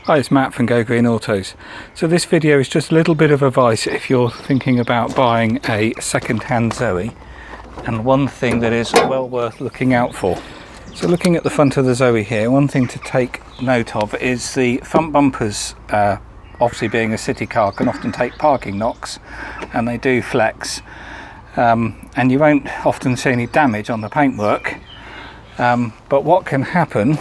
Hi, it's Matt from Go Green Autos. So this video is just a little bit of advice if you're thinking about buying a second-hand Zoe, and one thing that is well worth looking out for. So looking at the front of the Zoe here, one thing to take note of is the front bumpers, obviously being a city car, can often take parking knocks, and they do flex, and you won't often see any damage on the paintwork, but what can happen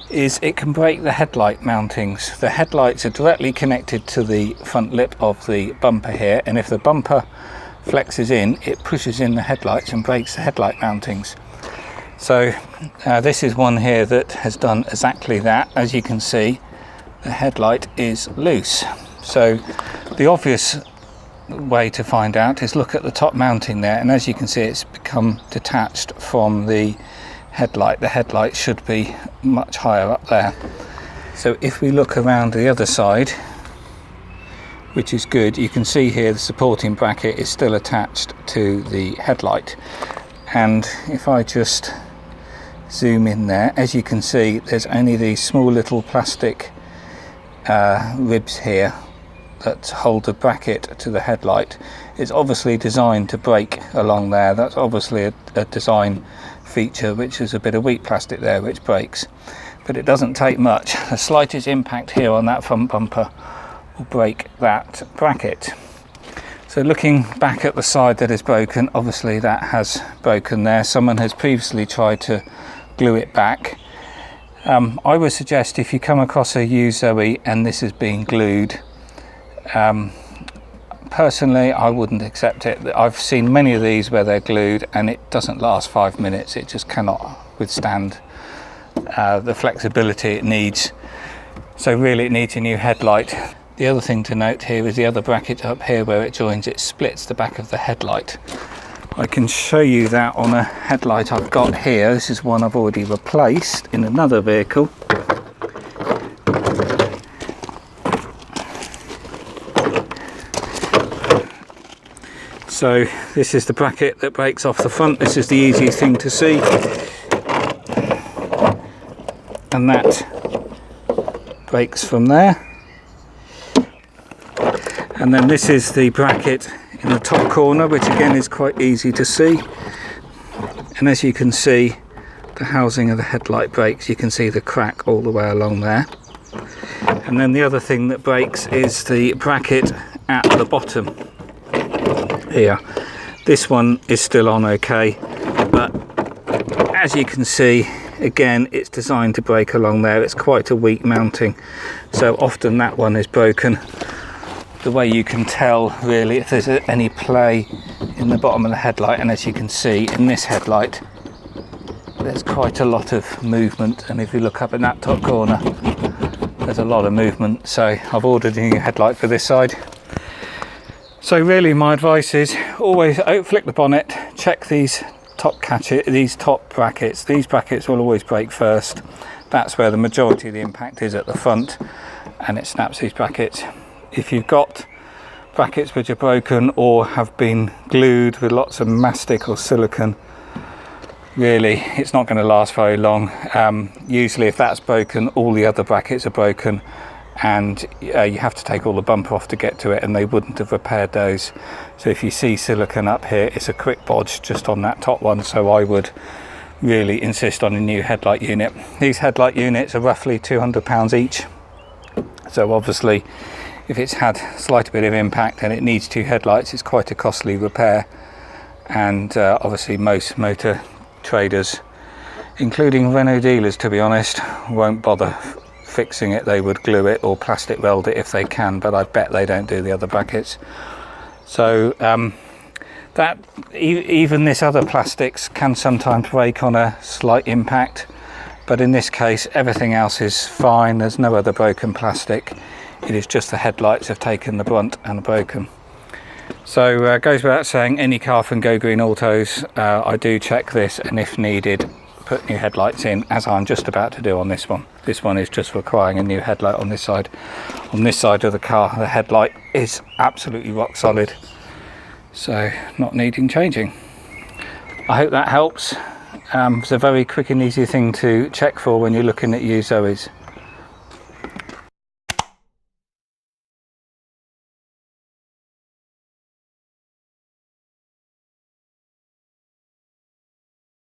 is it can break the headlight mountings. The headlights are directly connected to the front lip of the bumper here, and if the bumper flexes in, it pushes in the headlights and breaks the headlight mountings. So this is one here that has done exactly that. As you can see, the headlight is loose. So the obvious way to find out is look at the top mounting there, and as you can see, it's become detached from the headlight. The headlight should be much higher up there. So if we look around the other side, which is good, you can see here the supporting bracket is still attached to the headlight. And if I just zoom in there, as you can see, there's only these small little plastic ribs here that hold the bracket to the headlight. It's obviously designed to break along there. That's obviously a design feature, which is a bit of weak plastic there which breaks, but it doesn't take much. The slightest impact here on that front bumper will break that bracket. So looking back at the side that is broken, obviously that has broken there. Someone has previously tried to glue it back. I would suggest if you come across a used Zoe and this is being glued, personally I wouldn't accept it. I've seen many of these where they're glued and it doesn't last 5 minutes. It just cannot withstand the flexibility it needs. So really it needs a new headlight. The other thing to note here is the other bracket up here where it joins, it splits the back of the headlight. I can show you that on a headlight I've got here. This is one I've already replaced in another vehicle. So this is the bracket that breaks off the front. This is the easiest thing to see, and that breaks from there. And then this is the bracket in the top corner, which again is quite easy to see, and as you can see, the housing of the headlight breaks. You can see the crack all the way along there. And then the other thing that breaks is the bracket at the bottom here. This one is still on okay, but as you can see, again, it's designed to break along there. It's quite a weak mounting, so often that one is broken. The way you can tell really if there's any play in the bottom of the headlight, and as you can see in this headlight there's quite a lot of movement, and if you look up in that top corner there's a lot of movement. So I've ordered a new headlight for this side. So really my advice is always flick the bonnet, check these top brackets. These brackets will always break first. That's where the majority of the impact is, at the front, and it snaps these brackets. If you've got brackets which are broken or have been glued with lots of mastic or silicone, really it's not going to last very long. Usually if that's broken, all the other brackets are broken, and you have to take all the bumper off to get to it, and they wouldn't have repaired those. So if you see silicone up here, it's a quick bodge just on that top one, so I would really insist on a new headlight unit. These headlight units are roughly £200 each, so obviously if it's had a slight bit of impact and it needs two headlights, it's quite a costly repair. And obviously most motor traders, including Renault dealers to be honest, won't bother fixing it. They would glue it or plastic weld it if they can, but I bet they don't do the other brackets. So that even this other plastics can sometimes break on a slight impact, but in this case everything else is fine. There's no other broken plastic. It is just the headlights have taken the brunt and are broken. So goes without saying, any car from Go Green Autos, I do check this, and if needed put new headlights in, as I'm just about to do on this one. This one is just requiring a new headlight on this side. On this side of the car, the headlight is absolutely rock solid, so not needing changing. I hope that helps. It's a very quick and easy thing to check for when you're looking at used Zoes.